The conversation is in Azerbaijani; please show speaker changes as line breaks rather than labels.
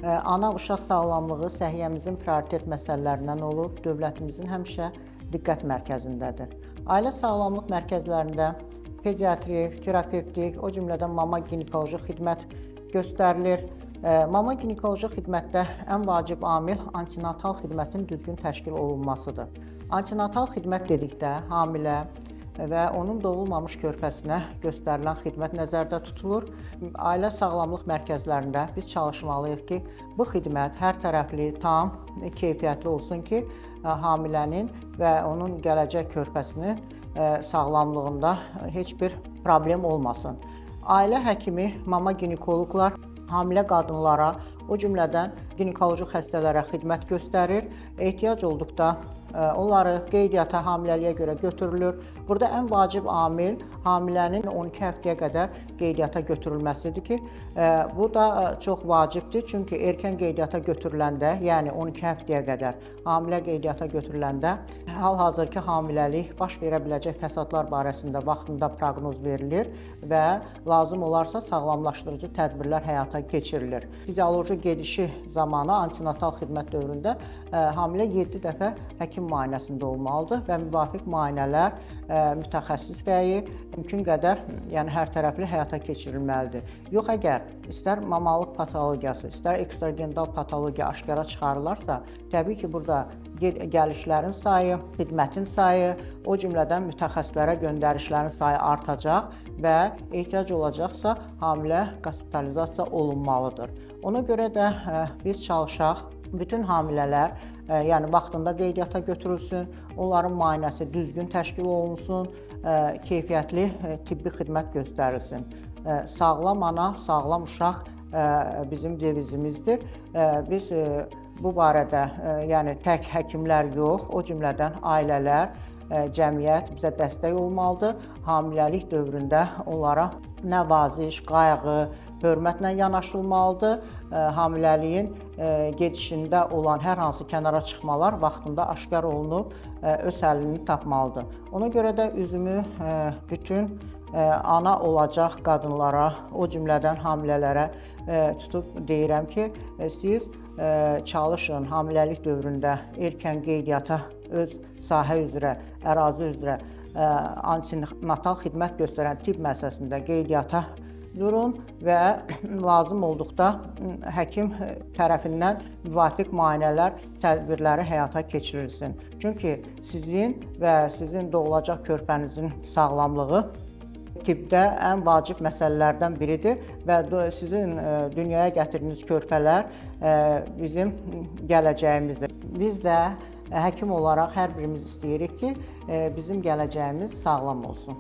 Ana uşaq sağlamlığı səhiyyəmizin prioritet məsələlərindən olub, dövlətimizin həmişə diqqət mərkəzindədir. Ailə sağlamlıq mərkəzlərində pediatrik, terapevtik, o cümlədən mama ginekoloji xidmət göstərilir. Mama ginekoloji xidmətdə ən vacib amil antinatal xidmətin düzgün təşkil olunmasıdır. Antinatal xidmət dedikdə hamilə və onun doğulmamış körpəsinə göstərilən xidmət nəzərdə tutulur. Ailə sağlamlıq mərkəzlərində biz çalışmalıyıq ki, bu xidmət hər tərəfli, tam, keyfiyyətli olsun ki, hamilənin və onun gələcək körpəsinin sağlamlığında heç bir problem olmasın. Ailə həkimi, mama ginekoloqlar hamilə qadınlara, o cümlədən ginekoloji xəstələrə xidmət göstərir. Ehtiyac olduqda onları qeydiyyata hamiləliyə görə götürülür. Burada ən vacib amil hamilənin 12 həftəyə qədər qeydiyyata götürülməsidir ki, bu da çox vacibdir. Çünki erkən qeydiyyata götürüləndə, yəni 12 həftəyə qədər hamilə qeydiyyata götürüləndə hal-hazırki hamiləlik baş verə biləcək fəsadlar barəsində vaxtında proqnoz verilir və lazım olarsa sağlamlaşdırıcı tədbirlər həyata keçirilir. Fizioloji gedişi zamanı antinatal xidmət dövründə hamilə 7 dəfə həkim müayinəsində olmalıdır və müvafiq müayinələr mütəxəssis rəyi mümkün qədər, yəni hər tərəfli həyata keçirilməlidir. Yox əgər istər mamalıq patologiyası, istər ekstragental patologiya aşkara çıxarılarsa, təbii ki, burada gəlişlərin sayı, xidmətin sayı, o cümlədən mütəxəssislərə göndərişlərin sayı artacaq və ehtiyac olacaqsa hamilə hospitalizasiya olunmalıdır. Ona görə də biz çalışaq, bütün hamilələr, yəni vaxtında qeydiyyata götürülsün, onların müayinəsi düzgün təşkil olunsun, keyfiyyətli tibbi xidmət göstərilsin. Sağlam ana, sağlam uşaq bizim devizimizdir. Biz bu barədə yəni tək həkimlər yox, o cümlədən ailələr, cəmiyyət bizə dəstək olmalıdır. Hamiləlik dövründə onlara nəvaziş, qayğı, hörmətlə yanaşılmalıdır. Hamiləliyin gedişində olan hər hansı kənara çıxmalar vaxtında aşkar olunub öz həllini tapmalıdır. Ona görə də üzümü bütün ana olacaq qadınlara, o cümlədən hamilələrə tutub deyirəm ki, siz çalışın hamiləlik dövründə erkən qeydiyyata öz sahə üzrə, ərazi üzrə antinatal xidmət göstərən tibb müəssisəsində qeydiyyata durun və lazım olduqda həkim tərəfindən müvafiq müayinələr, tədbirləri həyata keçirilsin. Çünki sizin və sizin doğulacaq körpənizin sağlamlığı tibbdə ən vacib məsələlərdən biridir və sizin dünyaya gətirdiyiniz körpələr bizim gələcəyimizdir. Biz də həkim olaraq hər birimiz istəyirik ki, bizim gələcəyimiz sağlam olsun.